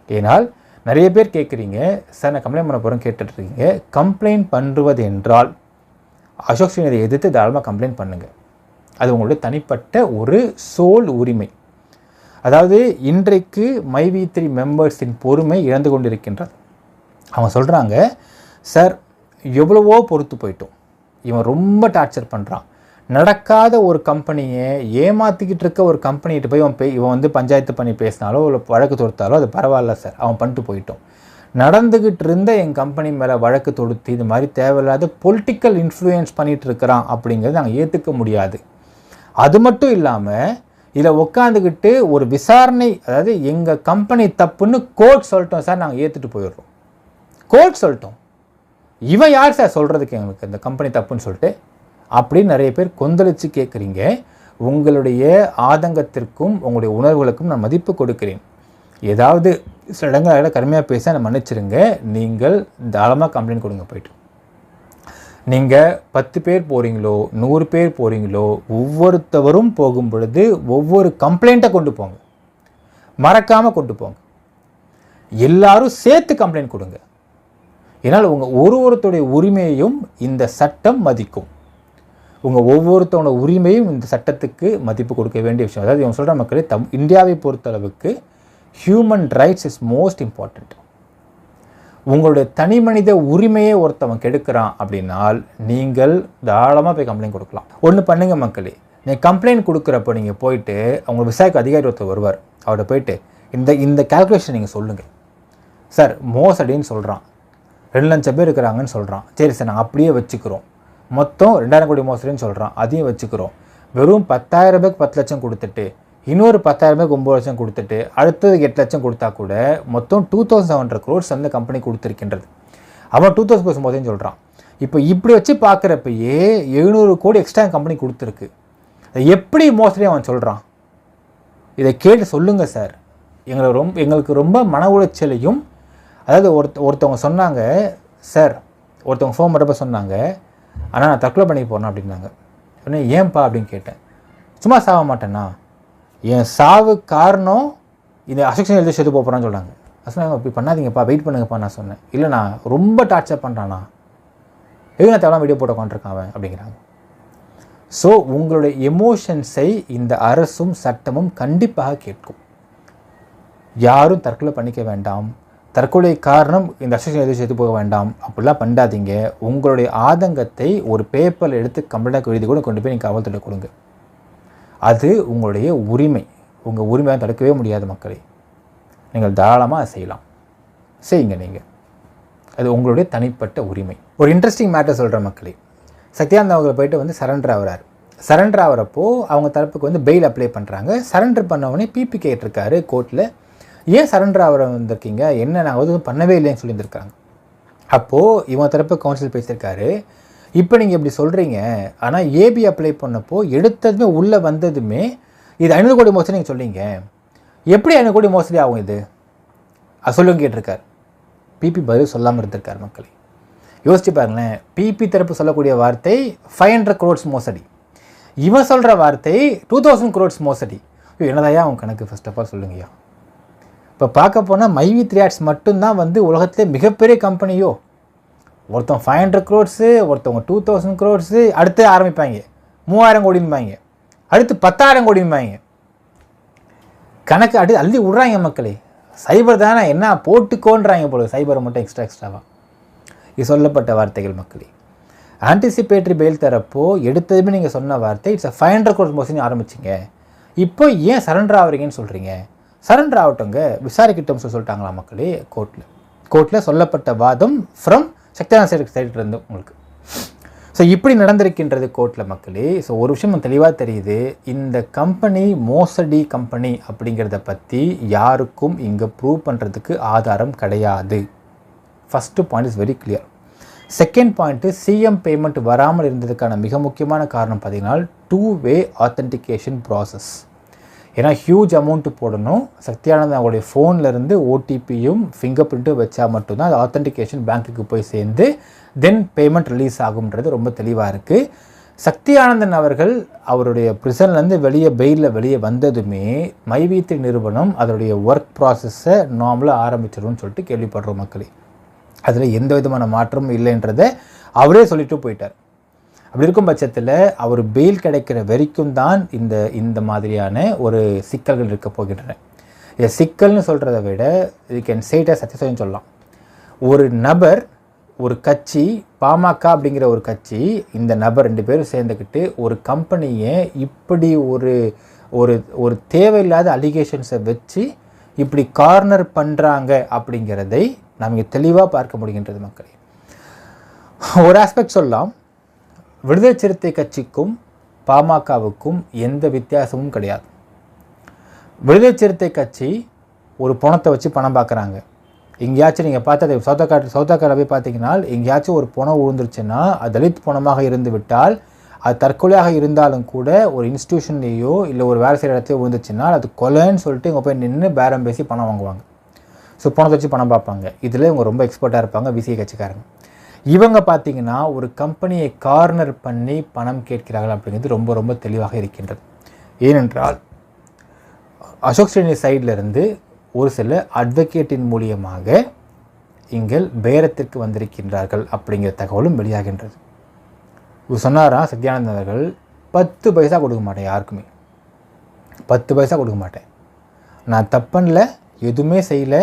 S1: ஏனால் நிறைய பேர் கேட்குறீங்க சார் நான் கம்ப்ளைண்ட் பண்ண போகிறேன் கேட்டுட்ருக்கீங்க. கம்ப்ளைண்ட் பண்ணுவது என்றால் அசோக் ஸ்ரீநிதியை எதிர்த்து தாராளமாக கம்ப்ளைண்ட் பண்ணுங்கள். அது உங்களுடைய தனிப்பட்ட ஒரு சோல் உரிமை. அதாவது இன்றைக்கு மைவி3 மெம்பர்ஸின் பொறுமை இழந்து கொண்டிருக்கின்றார். அவங்க சொல்கிறாங்க சார் எவ்வளவோ பொறுத்து போயிட்டோம், இவன் ரொம்ப டார்ச்சர் பண்ணுறான், நடக்காத ஒரு கம்பெனியை ஏமாற்றிக்கிட்டு இருக்க ஒரு கம்பெனிகிட்ட போய் இவன் வந்து பஞ்சாயத்து பண்ணி பேசினாலோ இல்லை வழக்கு தொடுத்தாலோ அது பரவாயில்ல சார், அவன் பண்ணிட்டு போயிட்டோம். நடந்துக்கிட்டு இருந்த என் கம்பெனி மேலே வழக்கு தொடுத்து இது மாதிரி தேவையில்லாத பொலிட்டிக்கல் இன்ஃப்ளூயன்ஸ் பண்ணிகிட்டு இருக்கிறான் அப்படிங்கிறது நாங்கள் ஏற்றுக்க முடியாது. அது மட்டும் இல்லாமல் இதில் உட்காந்துக்கிட்டு ஒரு விசாரணை, அதாவது எங்கள் கம்பெனி தப்புன்னு கோர்ட் சொல்லிட்டோம் சார், நாங்கள் ஏற்றுட்டு போயிடுறோம். கோர்ட் சொல்லிட்டோம், இவன் யார் சார் சொல்கிறதுக்கு எங்களுக்கு இந்த கம்பெனி தப்புன்னு சொல்லிட்டு அப்படின்னு நிறைய பேர் கொந்தளித்து கேட்குறீங்க. உங்களுடைய ஆதங்கத்திற்கும் உங்களுடைய உணர்வுகளுக்கும் நான் மதிப்பு கொடுக்கிறேன். ஏதாவது சில இடங்களில் கடுமையாக பேச நான் மன்னிச்சிருங்க. நீங்கள் தாராளமாக கம்ப்ளைண்ட் கொடுங்க. போய்ட்டு நீங்கள் 10 பேர் போகிறீங்களோ 100 பேர் போகிறீங்களோ ஒவ்வொருத்தவரும் போகும் பொழுது ஒவ்வொரு கம்ப்ளைண்ட்டை கொண்டு போங்க, மறக்காமல் கொண்டு போங்க. எல்லாரும் சேர்த்து கம்ப்ளைண்ட் கொடுங்க. ஏன்னால் உங்கள் ஒருத்தருடைய உரிமையையும் இந்த சட்டம் மதிக்கும். உங்கள் ஒவ்வொருத்தவனோட உரிமையும் இந்த சட்டத்துக்கு மதிப்பு கொடுக்க வேண்டிய விஷயம். அதாவது இவங்க சொல்கிற மக்களே, இந்தியாவை பொறுத்தளவுக்கு human rights is most important. உங்களுடைய தனி மனித உரிமையை ஒருத்தவன் கெடுக்கிறான் அப்படின்னால் நீங்கள் தாராளமாக போய் கம்ப்ளைண்ட் கொடுக்கலாம். ஒன்று பண்ணுங்கள் மக்களே, நீங்கள் கம்ப்ளைண்ட் கொடுக்குறப்போ நீங்கள் போயிட்டு அவங்க விசாரிக்க அதிகாரி ஒருத்தர் வருவார், அவர்கிட்ட போயிட்டு இந்த கால்குலேஷன் நீங்கள் சொல்லுங்கள் சார். மோசடின்னு சொல்கிறான், 2 லட்சம் பேர் இருக்கிறாங்கன்னு சொல்கிறான். சரி சார் நாங்கள் அப்படியே வச்சுக்கிறோம். மொத்தம் 2000 கோடி மோசடின்னு சொல்கிறான், அதையும் வச்சுக்கிறோம். வெறும் 10,000 ரூபாய்க்கு 10 லட்சம் கொடுத்துட்டு இன்னொரு 10,000 ரூபாய்க்கு 9 லட்சம் கொடுத்துட்டு அடுத்தது 8 லட்சம் கொடுத்தா கூட மொத்தம் 2700 crores அந்த கம்பெனி கொடுத்துருக்கின்றது. அவன் 2000 crores மோசடின்னு சொல்கிறான். இப்போ இப்படி வச்சு பார்க்குறப்பயே 700 கோடி எக்ஸ்ட்ரா கம்பெனி கொடுத்துருக்கு. எப்படி மோசடி அவன் சொல்கிறான்? இதை கேட்டு சொல்லுங்கள் சார். எங்களுக்கு ரொம்ப மன உளைச்சலையும், அதாவது ஒருத்தவங்க சொன்னாங்க சார், ஒருத்தவங்க ஃபோன் பண்ணுறப்ப சொன்னாங்க, ஆனால் நான் தற்கொலை பண்ணி போகிறேன் அப்படின்னாங்க. உடனே ஏன்பா அப்படின்னு கேட்டேன். சும்மா சாக மாட்டேன்னா, என் சாவு காரணம் இந்த அசோக்ஷன் எழுதி செத்து போகிறான்னு சொன்னாங்க. சொன்னாங்க இப்படி பண்ணாதீங்கப்பா, வெயிட் பண்ணுங்கப்பா. நான் சொன்னேன் இல்லை நான் ரொம்ப டார்ச்சர் பண்ணுறானா, எது நான் தேவையான வீடியோ போட்டு உட்காந்துருக்கான் அவன் அப்படிங்கிறாங்க. ஸோ உங்களுடைய எமோஷன்ஸை இந்த அரசும் சட்டமும் கண்டிப்பாக கேட்கும். யாரும் தற்கொலை பண்ணிக்க வேண்டாம், தற்கொலை காரணம் இந்த அசோசியேஷன் எதுவும் சேர்த்து போக வேண்டாம், அப்படிலாம் பண்ணாதீங்க. உங்களுடைய ஆதங்கத்தை ஒரு பேப்பரில் எடுத்து கம்ப்ளைண்டாக எழுதி கூட கொண்டு போய் நீங்கள் காவல்துறை கொடுங்க. அது உங்களுடைய உரிமை. உங்கள் உரிமையை தடுக்கவே முடியாது மக்களே. நீங்கள் தாராளமாக செய்யலாம், செய்யுங்க. நீங்கள் அது உங்களுடைய தனிப்பட்ட உரிமை. ஒரு இன்ட்ரெஸ்டிங் மேட்டர் சொல்கிற மக்களே, சத்யானந்த் அவர்களை போயிட்டு வந்து சரண்டர் ஆகிறார். சரண்டர் ஆகிறப்போ அவங்க தரப்புக்கு வந்து பெயில் அப்ளை பண்ணுறாங்க. சரண்டர் பண்ணவொடனே பிபி கேட்டிருக்காரு கோர்ட்டில், ஏன் சரண்டர் ஆகிற வந்திருக்கீங்க, என்ன நாங்கள் எதுவும் பண்ணவே இல்லைன்னு சொல்லியிருந்திருக்காங்க. அப்போது இவங்க தரப்பு கவுன்சில் பேசியிருக்காரு, இப்போ நீங்கள் இப்படி சொல்கிறீங்க, ஆனால் ஏபி அப்ளை பண்ணப்போ எடுத்ததுமே உள்ளே வந்ததுமே இது 500 கோடி மோசடி நீங்கள் சொல்லிங்க, எப்படி 500 கோடி மோசடி ஆகும் இது சொல்லுங்க கேட்டிருக்கார். பிபி பதில் சொல்லாமல் இருந்திருக்கார். மக்களை யோசிச்சு பாருங்களேன், பிபி தரப்பு சொல்லக்கூடிய வார்த்தை 500 crores மோசடி, இவன் சொல்கிற வார்த்தை 2000 crores மோசடி. என்னதாயா அவங்க கணக்கு ஃபர்ஸ்ட் ஆஃப் ஆல் சொல்லுங்கய்யா. இப்போ பார்க்க போனால் மைவி3 ஆட்ஸ் மட்டும்தான் வந்து உலகத்திலே மிகப்பெரிய கம்பெனியோ. ஒருத்தன் 500 crores, ஒருத்தவங்க 2000 crores, அடுத்து ஆரம்பிப்பாங்க 3000 கோடிம்பாங்க, அடுத்து 10,000 கோடிம்பாங்க. கணக்கு அடுத்து அள்ளி விட்றாங்க மக்களே. சைபர் தானே என்ன போட்டுக்கோன்றாங்க போல, சைபரை மட்டும் எக்ஸ்ட்ராவாக. இது சொல்லப்பட்ட வார்த்தைகள் மக்களே. ஆன்டிசிபேட்டரி பெயில் தரப்போ எடுத்ததுமே நீங்கள் சொன்ன வார்த்தை இட்ஸ் 500 crores மோசடி ஆரம்பிச்சிங்க, இப்போ ஏன் சரண்டர் ஆகுறீங்கன்னு சொல்கிறீங்க. சரண்டர் ஆகட்டுங்க, விசாரிக்கிட்டோம் சொல்லிட்டாங்களா மக்களே. கோர்ட்டில் சொல்லப்பட்ட வாதம் ஃப்ரம் சக்தியான சைடு இருந்து உங்களுக்கு. ஸோ இப்படி நடந்திருக்கின்றது கோர்ட்டில் மக்களே. ஸோ ஒரு விஷயம் தெளிவாக தெரியுது, இந்த கம்பெனி மோசடி கம்பெனி அப்படிங்கிறத பற்றி யாருக்கும் இங்கே ப்ரூவ் பண்ணுறதுக்கு ஆதாரம் கிடையாது. First point is very clear. Second point, CM payment வராமல் இருந்ததுக்கான மிக முக்கியமான காரணம் பார்த்தீங்கன்னா 2-way ஆத்தென்டிகேஷன் ப்ராசஸ். ஏன்னா ஹியூஜ் அமௌண்ட்டு போடணும். சக்தியானந்த் அவங்களுடைய ஃபோன்லேருந்து ஓடிபியும் ஃபிங்கர் பிரிண்ட்டும் வச்சா மட்டும்தான் அது ஆத்தென்டிகேஷன் பேங்க்குக்கு போய் சேர்ந்து தென் பேமெண்ட் ரிலீஸ் ஆகும்ன்றது ரொம்ப தெளிவாக இருக்குது. சக்தியானந்தன் அவர்கள் அவருடைய ப்ரிசன்லேருந்து பெயிலில் வெளியே வந்ததுமே மைவி3 நிறுவனம் அதனுடைய ஒர்க் ப்ராசஸை நார்மலாக ஆரம்பிச்சிடும்னு சொல்லிட்டு கேள்விப்படுறோம் மக்களே. அதில் எந்த விதமான மாற்றமும் இல்லைன்றதை அவரே சொல்லிட்டு போயிட்டார். அப்படி இருக்கும் பட்சத்தில் அவர் பெயில் கிடைக்கிற வரைக்கும் தான் இந்த மாதிரியான ஒரு சிக்கல்கள் இருக்க போகின்றன. இதை சிக்கல்னு சொல்கிறத விட இது கேன் சேட்டை சத்தியசோன்னு சொல்லலாம். ஒரு நபர், ஒரு கட்சி, பாமக அப்படிங்கிற ஒரு கட்சி, இந்த நபர் 2 பேரும் சேர்ந்துக்கிட்டு ஒரு கம்பெனியை இப்படி ஒரு தேவையில்லாத அலிகேஷன்ஸை வச்சு இப்படி கார்னர் பண்ணுறாங்க அப்படிங்கிறதை நாம் இங்கே தெளிவாக பார்க்க முடிகின்றது மக்களே. ஒரு ஆஸ்பெக்ட் சொல்லலாம், விடுதலை சிறுத்தை கட்சிக்கும் பாமகவுக்கும் எந்த வித்தியாசமும் கிடையாது. விடுதலை சிறுத்தை கட்சி ஒரு பணத்தை வச்சு பணம் பார்க்குறாங்க. எங்கேயாச்சும் நீங்கள் பார்த்தது சவுத்தாக்காரில் போய் பார்த்தீங்கன்னா எங்கேயாச்சும் ஒரு பணம் விழுந்துருச்சுன்னா அது தலித் பணமாக இருந்து விட்டால், அது தற்கொலையாக இருந்தாலும் கூட ஒரு இன்ஸ்டியூஷன்லேயோ இல்லை ஒரு வேலை செய்கிற இடத்தையோ விழுந்துச்சுன்னா அது கொலைன்னு சொல்லிட்டு இவங்க போய் நின்று பேரம் பேசி பணம் வாங்குவாங்க. ஸோ பணத்தை வச்சு பணம் பார்ப்பாங்க. இதில் இவங்க ரொம்ப எக்ஸ்பர்ட்டாக இருப்பாங்க விசிஐ கட்சிக்காரங்க. இவங்க பார்த்தீங்கன்னா ஒரு கம்பெனியை கார்னர் பண்ணி பணம் கேட்கிறார்கள் அப்படிங்கிறது ரொம்ப ரொம்ப தெளிவாக இருக்கின்றது. ஏனென்றால் அசோக் ஸ்ரீனிவாஸ் சைட்லேருந்து ஒரு சில அட்வொகேட்டின் மூலியமாக இங்கே பேரத்திற்கு வந்திருக்கின்றார்கள் அப்படிங்கிற தகவலும் வெளியாகின்றது. இவர் சொன்னாரா சத்யானந்தன் அவர்கள், 10 பைசா கொடுக்க மாட்டேன், யாருக்குமே 10 பைசா கொடுக்க மாட்டேன், நான் தப்பனில் எதுவுமே செய்யலை,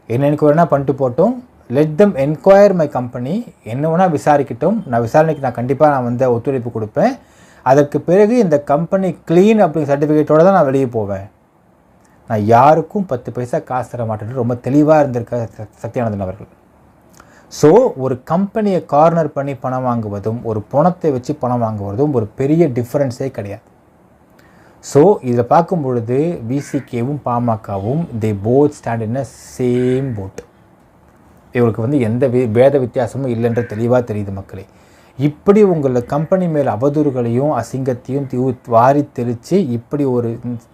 S1: என்ன எனக்கு வேணா பண்ணிட்டு போட்டோம், let them enquire my company, என்ன வேணால் விசாரிக்கட்டும், நான் விசாரணைக்கு கண்டிப்பாக வந்து ஒத்துழைப்பு கொடுப்பேன், அதற்கு பிறகு இந்த கம்பெனி க்ளீன் அப்படிங்கிற சர்டிஃபிகேட்டோடு தான் நான் வெளியே போவேன், நான் யாருக்கும் 10 பைசா காசு தர மாட்டேன்னு ரொம்ப தெளிவாக இருந்திருக்க சத்யானந்தன் அவர்கள். ஸோ ஒரு கம்பெனியை கார்னர் பண்ணி பணம் வாங்குவதும் ஒரு பணத்தை வச்சு பணம் வாங்குவதும் ஒரு பெரிய டிஃப்ரென்ஸே கிடையாது. ஸோ இதில் பார்க்கும் பொழுது விசிகேவும் பாமகவும் they both stand in a same boat. இவருக்கு வந்து எந்த பேத வித்தியாசமும் இல்லைன்ற தெளிவாக தெரியுது மக்களே. இப்படி உங்களை கம்பெனி மேல் அவதூறுகளையும் அசிங்கத்தையும் வாரி தெளித்து இப்படி ஒரு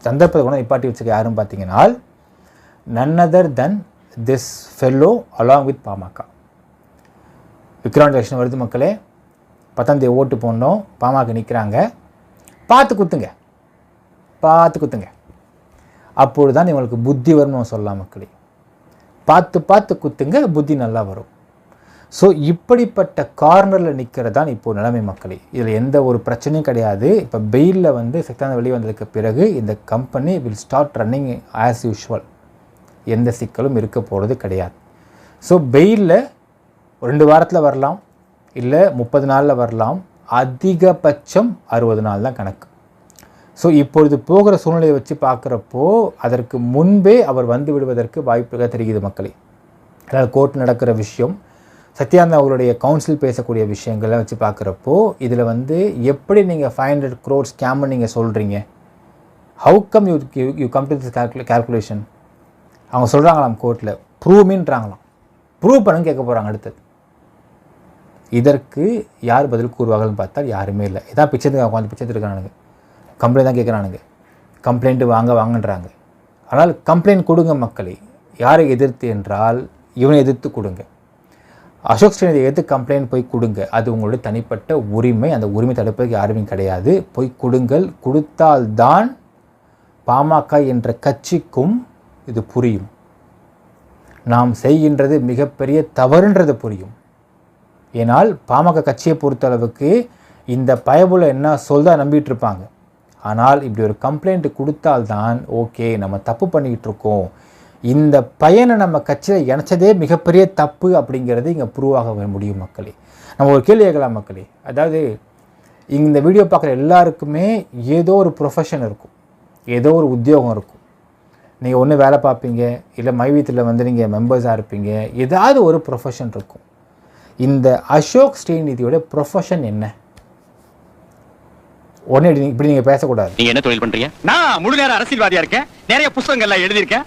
S1: சந்தர்ப்பத்தை கூட நிப்பாட்டி வச்சுக்க யாரும் பார்த்தீங்கன்னா none other than this fellow along with Pamaka. விக்ராண்ட் எலெக்ஷன் வருது மக்களே, 10ஆம் தேதி ஓட்டு போடணும், பாமக நிற்கிறாங்க, பார்த்து குத்துங்க, அப்பொழுது தான் இவங்களுக்கு புத்தி வரும்னு சொல்லலாம் மக்களே. பார்த்து குத்துங்க, புத்தி நல்லா வரும். ஸோ இப்படிப்பட்ட கார்னரில் நிற்கிறது தான் இப்போது நிலைமை மக்களே. இதில் எந்த ஒரு பிரச்சனையும் கிடையாது. இப்போ பெயிலில் வந்து சக்தியானந்தன் வெளியே வந்ததுக்கு பிறகு இந்த company will start running as usual, எந்த சிக்கலும் இருக்க போகிறது கிடையாது. ஸோ பெயிலில் 2 வாரத்தில் வரலாம், இல்லை 30 நாளில் வரலாம், அதிகபட்சம் 60 நாள் தான் கணக்கு. ஸோ இப்பொழுது போகிற சூழ்நிலையை வச்சு பார்க்குறப்போ அதற்கு முன்பே அவர் வந்து விடுவதற்கு வாய்ப்புகள் தெரியுது மக்களே. அதாவது கோர்ட் நடக்கிற விஷயம், சத்யானந்தா அவருடைய கவுன்சில் பேசக்கூடிய விஷயங்களை வச்சு பார்க்குறப்போ இதில் வந்து எப்படி நீங்கள் 500 crore ஸ்கேம்னு நீங்கள் சொல்கிறீங்க? How come you come to this calculation? அவங்க சொல்கிறாங்களாம் கோர்ட்டில், ப்ரூவ்மின்றாங்களாம். ப்ரூவ் பண்ணுன்னு கேட்க போகிறாங்க அடுத்தது. இதற்கு யார் பதில் கூறுவாங்கன்னு பார்த்தால் யாருமே இல்லை. இதான் பிச்சத்துக்கு உட்காந்து பிச்சத்து இருக்கானுங்க, கம்ப்ளைண்ட் தான் கேட்குறானுங்க, கம்ப்ளைண்ட்டு வாங்கன்றாங்க. ஆனால் கம்ப்ளைண்ட் கொடுங்க மக்களை. யாரை எதிர்த்து என்றால் இவனை எதிர்த்து கொடுங்க. அசோக் ஸ்ரீநிதியை எதிர்த்து கம்ப்ளைண்ட் போய் கொடுங்க. அது உங்களுடைய தனிப்பட்ட உரிமை. அந்த உரிமை தடுப்பதற்கு யாருமே கிடையாது. போய் கொடுங்கள். கொடுத்தால்தான் பாமக என்ற கட்சிக்கும் இது புரியும். நாம் செய்கின்றது மிகப்பெரிய தவறுன்றது புரியும். ஏனால் பாமக கட்சியை பொறுத்தளவுக்கு இந்த பயபுல என்ன சொல்தா நம்பிட்டு இருப்பாங்க. ஆனால் இப்படி ஒரு கம்ப்ளைண்ட் கொடுத்தால்தான் ஓகே நம்ம தப்பு பண்ணிக்கிட்டு இருக்கோம், இந்த பையனை நம்ம கட்சியில் இணைச்சதே மிகப்பெரிய தப்பு அப்படிங்கிறது இங்கே ப்ரூவ் ஆக முடியும் மக்களே. நம்ம ஒரு கேள்வி கேட்கலாம் மக்களே. அதாவது இந்த வீடியோ பார்க்குற எல்லாருக்குமே ஏதோ ஒரு ப்ரொஃபஷன் இருக்கும், ஏதோ ஒரு உத்தியோகம் இருக்கும். நீங்கள் ஒன்று வேலை பார்ப்பீங்க, இல்லை மைவீத்தில் வந்து நீங்கள் மெம்பர்ஸாக இருப்பீங்க, ஏதாவது ஒரு ப்ரொஃபஷன் இருக்கும். இந்த அசோக் ஸ்ரீநிதியோட ப்ரொஃபஷன் என்ன? உடனே இப்படி நீங்க பேசக்கூடாது.
S2: நீங்க என்ன தொழில் பண்றீங்க? நான் முழு நேர அரசியல்வாதியா இருக்கேன். நிறைய புத்தகங்கள் எல்லாம் எழுதியிருக்கேன்,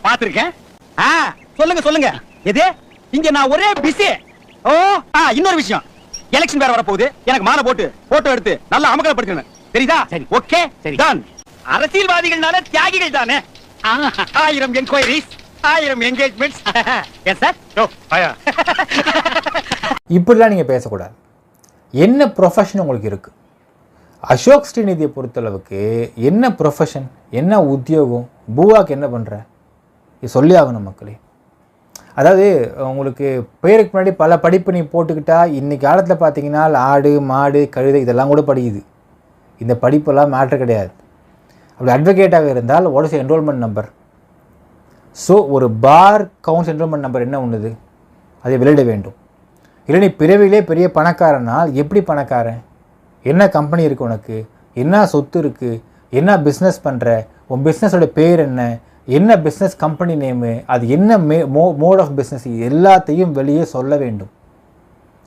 S2: பாத்திருக்கேன். சொல்லுங்க. எது இங்க நான் ஒரே பிஸி. இன்னொரு விஷயம், எலெக்ஷன் வேற வர போகுது. எனக்கு மாலை போட்டு போட்டோ எடுத்து நல்லா அமகலப்படுத்தணும், தெரியுதா? சரி, ஓகே, சரி டன். அரசியல்வாதிகள்னால தியாகிகள் தானே. 1000 என்கொயரிஸ், 1000 என்கேஜ்மெண்ட்ஸ். Yes sir.
S1: இப்படிலாம் நீங்க பேசக்கூடாது. என்ன ப்ரொஃபஷன் உங்களுக்கு இருக்கு? அசோக் ஸ்ரீநிதியை பொறுத்தளவுக்கு என்ன ப்ரொஃபஷன், என்ன உத்தியோகம், பூவாக்கு என்ன பண்ணுற, இது சொல்லி ஆகணும் மக்களே. அதாவது உங்களுக்கு பேருக்கு முன்னாடி பல படிப்பு நீ போட்டுக்கிட்டா இன்றைக்கி காலத்தில் பார்த்தீங்கன்னா ஆடு மாடு கழுதை இதெல்லாம் கூட படிக்குது. இந்த படிப்பெல்லாம் மேட்ரு கிடையாது. அப்படி அட்வொகேட்டாக இருந்தால் what is enrolment number? So ஒரு பார் கவுன்ஸ் என்ரோல்மெண்ட் நம்பர் என்ன ஒன்றுது, அதை வெளியிட வேண்டும். இல்லை நீ பிறவிலே பெரிய பணக்காரனால் எப்படி பணக்காரன், என்ன கம்பெனி இருக்குது உனக்கு, என்ன சொத்து இருக்குது, என்ன பிஸ்னஸ் பண்ணுற, உன் பிஸ்னஸோட பேர் என்ன, என்ன பிஸ்னஸ் கம்பெனி நேமு, அது என்ன மோட் ஆஃப் பிஸ்னஸ், எல்லாத்தையும் வெளியே சொல்ல வேண்டும்.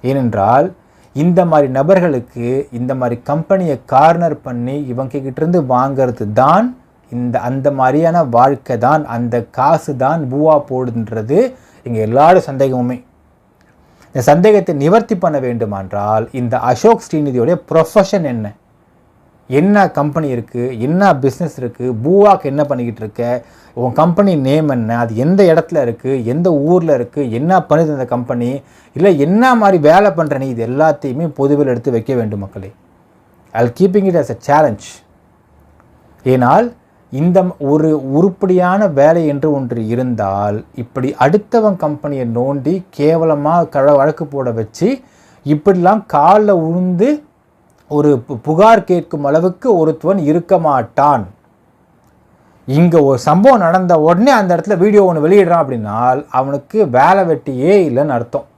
S1: ஏனென்றால் இந்த மாதிரி நபர்களுக்கு இந்த மாதிரி கம்பெனியை கார்னர் பண்ணி இவங்ககிட்டேருந்து வாங்கிறது தான் அந்த மாதிரியான வாழ்க்கை தான், அந்த காசு தான் பூவா போடுன்றது இங்கே எல்லாரோட சந்தேகமுமே. இந்த சந்தேகத்தை நிவர்த்தி பண்ண வேண்டுமென்றால் இந்த அசோக் ஸ்ரீநிதியோடைய ப்ரொஃபஷன் என்ன, என்ன கம்பெனி இருக்குது, என்ன பிஸ்னஸ் இருக்குது, பூவாக்கு என்ன பண்ணிக்கிட்டு இருக்க, உன் கம்பெனி நேம் என்ன, அது எந்த இடத்துல இருக்குது, எந்த ஊரில் இருக்குது, என்ன பண்ணுது அந்த கம்பெனி, இல்லை என்ன மாதிரி வேலை பண்ணுற நீ, இது எல்லாத்தையுமே பொதுவில் எடுத்து வைக்க வேண்டும் மக்களே. I keeping it as a challenge. ஏனால் இந்த ஒரு உருப்படியான வேலை என்று ஒன்று இருந்தால் இப்படி அடுத்தவன் கம்பெனியை நோண்டி கேவலமாக வழக்கு போட வச்சு இப்படிலாம் காலில் உழுந்து ஒரு புகார் கேட்கும் அளவுக்கு ஒருத்தவன் இருக்க மாட்டான். இங்கே ஒரு சம்பவம் நடந்த உடனே அந்த இடத்துல வீடியோ ஒன்று வெளியிடுறான் அப்படின்னால் அவனுக்கு வேலை வெட்டியே இல்லைன்னு அர்த்தம்.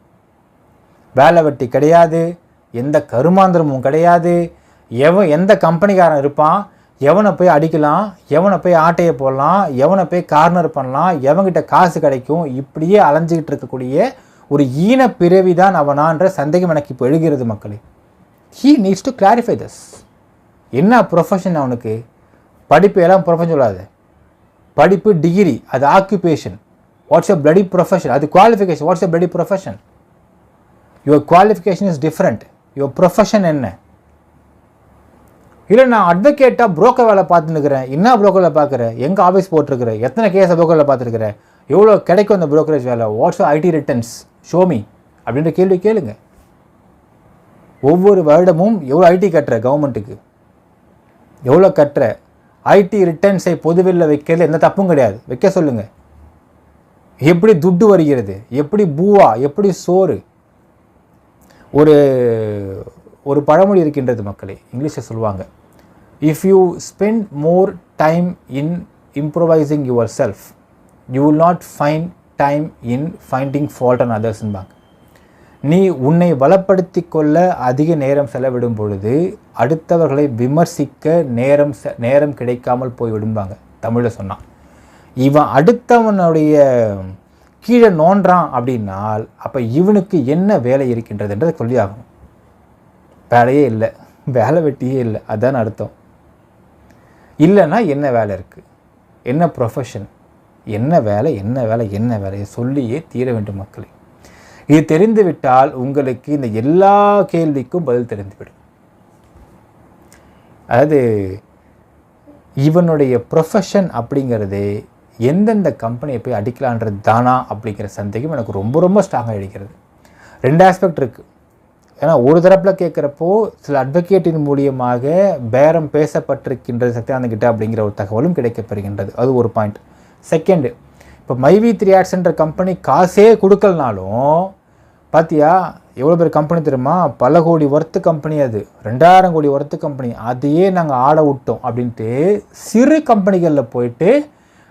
S1: வேலை வெட்டி கிடையாது, எந்த கருமாந்திரமும் கிடையாது. எந்த கம்பெனிக்காரன் இருப்பான், எவனை போய் அடிக்கலாம், எவனை போய் ஆட்டையை போடலாம், எவனை போய் கார்னர் பண்ணலாம், எவன்கிட்ட காசு கிடைக்கும், இப்படியே அலைஞ்சிக்கிட்டு இருக்கக்கூடிய ஒரு ஈன பிறவி தான் அவனான்ற சந்தேகம் எனக்கு இப்போ எழுகிறது மக்களே. He needs to clarify this. என்ன ப்ரொஃபஷன் அவனுக்கு? படிப்பு எல்லாம் ப்ரொஃபஷன் சொல்லாது. படிப்பு டிகிரி, அது occupation. What's your bloody profession? அது qualification. What's your bloody profession? Your qualification is different. Your profession என்ன? இல்லை நான் அட்வொகேட்டாக புரோக்கர் வேலை பார்த்துன்னுக்கிறேன். என்ன புரோக்கரில் பார்க்குற, எங்கே ஆஃபீஸ் போட்டிருக்கிறேன், எத்தனை கேஸை புரோக்கரில் பார்த்துருக்கிறேன், எவ்வளோ கிடைக்கும் அந்த புரோக்கரேஜ் வேலை, வாட்ஸ் ஐடி ரிட்டர்ன்ஸ் ஷோமி அப்படின்ற கேள்வி கேளுங்க. ஒவ்வொரு வருடமும் எவ்வளோ ஐடி கட்டுற, கவர்மெண்ட்டுக்கு எவ்வளோ கட்டுற, ஐடி ரிட்டர்ன்ஸை பொதுவெளியில் வைக்கிறது எந்த தப்பும் கிடையாது, வைக்க சொல்லுங்கள். எப்படி துட்டு வருகிறது, எப்படி பூவா, எப்படி சோறு. ஒரு பழமொழி இருக்கின்றது மக்களே, இங்கிலீஷில் சொல்லுவாங்க, if you spend more time in improvising yourself you will not find time in finding fault on அதர்ஸ்ன்பாங்க. நீ உன்னை வளப்படுத்தி கொள்ள அதிக நேரம் செலவிடும் பொழுது அடுத்தவர்களை விமர்சிக்க நேரம் கிடைக்காமல் போய் விடும்பாங்க தமிழில் சொன்னான். இவன் அடுத்தவனுடைய கீழே நோன்றான் அப்படின்னால் அப்போ இவனுக்கு என்ன வேலை இருக்கின்றதுன்றதை சொல்லி ஆகணும். வேலையே இல்லை, வேலை வெட்டியே இல்லை, அதான் அர்த்தம். இல்லைன்னா என்ன வேலை இருக்குது, என்ன ப்ரொஃபஷன், என்ன வேலை என்ன வேலை என்ன வேலையை சொல்லியே தீர வேண்டும் மக்களே. இது தெரிந்துவிட்டால் உங்களுக்கு இந்த எல்லா கேள்விக்கும் பதில் தெரிந்துவிடும். அதாவது இவனுடைய ப்ரொஃபஷன் அப்படிங்கிறது எந்தெந்த கம்பெனியை போய் அடிக்கலான்றது தானா அப்படிங்கிற சந்தேகம் எனக்கு ரொம்ப ரொம்ப ஸ்ட்ராங்காக அடிக்கிறது. 2 ஆஸ்பெக்ட் இருக்குது. ஏன்னா ஒரு தரப்பில் கேட்குறப்போ சில அட்வொகேட்டின் மூலியமாக பேரம் பேசப்பட்டிருக்கின்றது சத்யானந்த் அப்படிங்கிற ஒரு தகவலும் கிடைக்கப்பெறுகின்றது. அது ஒரு பாயிண்ட். செகண்டு, இப்போ மைவி3 ஆட்ஸ்ன்ற கம்பெனி காசே கொடுக்கலனாலும் பார்த்தியா எவ்வளோ பேர் கம்பெனி தெரியுமா, பல கோடி ஒர்த்து கம்பெனி, அது 2000 கோடி ஒர்த்து கம்பெனி, அதையே நாங்கள் ஆட விட்டோம் அப்படின்ட்டு சிறு கம்பெனிகளில் போயிட்டு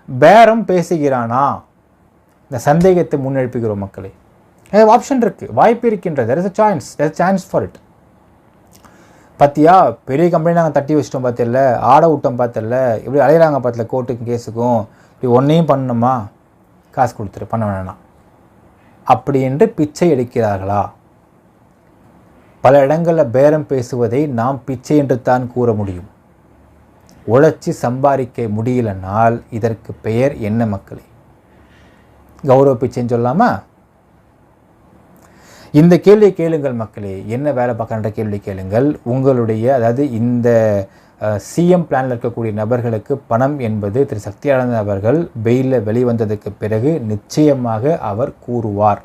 S1: பேரம் பேசுகிறானா, இந்த சந்தேகத்தை முன்னெடுப்புகிறோம் மக்களே. ஆப்ஷன் இருக்குது, வாய்ப்பு இருக்கின்றது. there is a chance for it. பார்த்தியா பெரிய கம்பெனி நாங்கள் தட்டி வச்சிட்டோம் பார்த்தில்ல, ஆட விட்டோம் பார்த்தில்ல, இப்படி அலையிறாங்க பார்த்தில கோர்ட்டுக்கும் கேஸுக்கும், இப்படி ஒன்றையும் பண்ணணுமா, காசு கொடுத்துரு பண்ண வேணாம் அப்படி என்று பிச்சை எடுக்கிறார்களா? பல இடங்களில் பேரம் பேசுவதை நாம் பிச்சை என்று தான் கூற முடியும். உழைச்சி சம்பாதிக்க முடியலனால் இதற்கு பெயர் என்ன மக்களே? கௌரவ பிச்சைன்னு சொல்லாமா? இந்த கேள்வியை கேளுங்கள் மக்களே. என்ன வேலை பார்க்கற கேள்வி கேளுங்கள். உங்களுடைய அதாவது இந்த சிஎம் பிளானில் இருக்கக்கூடிய நபர்களுக்கு பணம் என்பது திரு சத்யானந்த் அவர்கள் பெயிலில் வெளிவந்ததுக்கு பிறகு நிச்சயமாக அவர் கூறுவார்.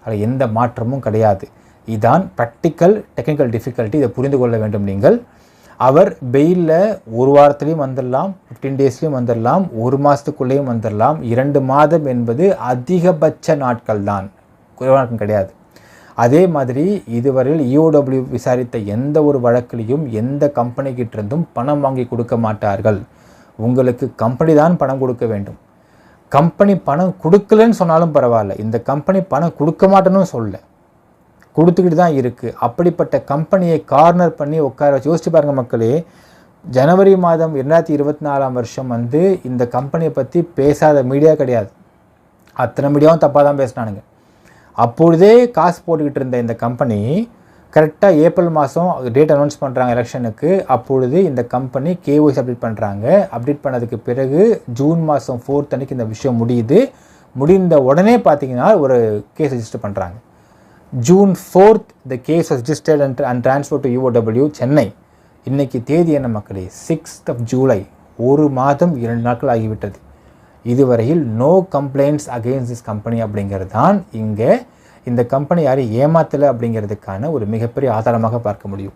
S1: அதில் எந்த மாற்றமும் கிடையாது. இதுதான் ப்ராக்டிக்கல் டெக்னிக்கல் டிஃபிகல்ட்டி. இதை புரிந்து கொள்ள வேண்டும் நீங்கள். அவர் பெயிலில் 1 வாரத்துலேயும் வந்துடலாம், 15 டேஸ்லேயும் வந்துடலாம், 1 மாதத்துக்குள்ளேயும் வந்துடலாம். 2 மாதம் என்பது அதிகபட்ச நாட்கள் தான், குறைவான கிடையாது. அதே மாதிரி இதுவரையில் EOW விசாரித்த எந்த ஒரு வழக்கிலையும் எந்த கம்பெனிக்கிட்டிருந்தும் பணம் வாங்கி கொடுக்க மாட்டார்கள். உங்களுக்கு கம்பெனி தான் பணம் கொடுக்க வேண்டும். கம்பெனி பணம் கொடுக்கலன்னு சொன்னாலும் பரவாயில்ல, இந்த கம்பெனி பணம் கொடுக்க மாட்டேன்னு சொல்ல, கொடுத்துக்கிட்டு தான் இருக்குது. அப்படிப்பட்ட கம்பெனியை கார்னர் பண்ணி உட்கார வச்சு யோசிச்சு பாருங்கள் மக்களே. ஜனவரி மாதம் 2024ஆம் வருஷம் இந்த கம்பெனியை பற்றி பேசாத மீடியா கிடையாது. அத்தனை மீடியாவும் தப்பாக தான் பேசினானுங்க. அப்பொழுதே காசு போட்டுக்கிட்டு இருந்த இந்த கம்பெனி கரெக்டாக ஏப்ரல் மாதம் டேட் அனௌன்ஸ் பண்ணுறாங்க எலெக்ஷனுக்கு. அப்பொழுது இந்த கம்பெனி KYC அப்டேட் பண்ணுறாங்க. அப்டேட் பண்ணதுக்கு பிறகு ஜூன் மாதம் 4 அன்றைக்கி இந்த விஷயம் முடிந்த உடனே பார்த்தீங்கன்னா ஒரு கேஸ் ரெஜிஸ்டர் பண்ணுறாங்க. June 4 the case was registered and transferred to EOW Chennai. இன்றைக்கி தேதி என்ன மக்களே? 6th ஜூலை. 1 மாதம் 2 நாட்கள் ஆகிவிட்டது. இதுவரையில் no complaints against this company அப்படிங்கிறது தான் இங்கே இந்த கம்பெனி யாரும் ஏமாத்தலை அப்படிங்கிறதுக்கான ஒரு மிகப்பெரிய ஆதாரமாக பார்க்க முடியும்.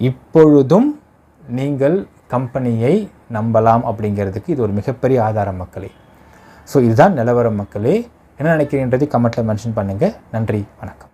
S1: இப்பொழுதும் நீங்கள் கம்பெனியை நம்பலாம் அப்படிங்கிறதுக்கு இது ஒரு மிகப்பெரிய ஆதாரம் மக்களே. ஸோ இதுதான் நிலவரம் மக்களே. என்ன நினைக்கிறீன்றது கமெண்ட்டில் மென்ஷன் பண்ணுங்கள். நன்றி, வணக்கம்.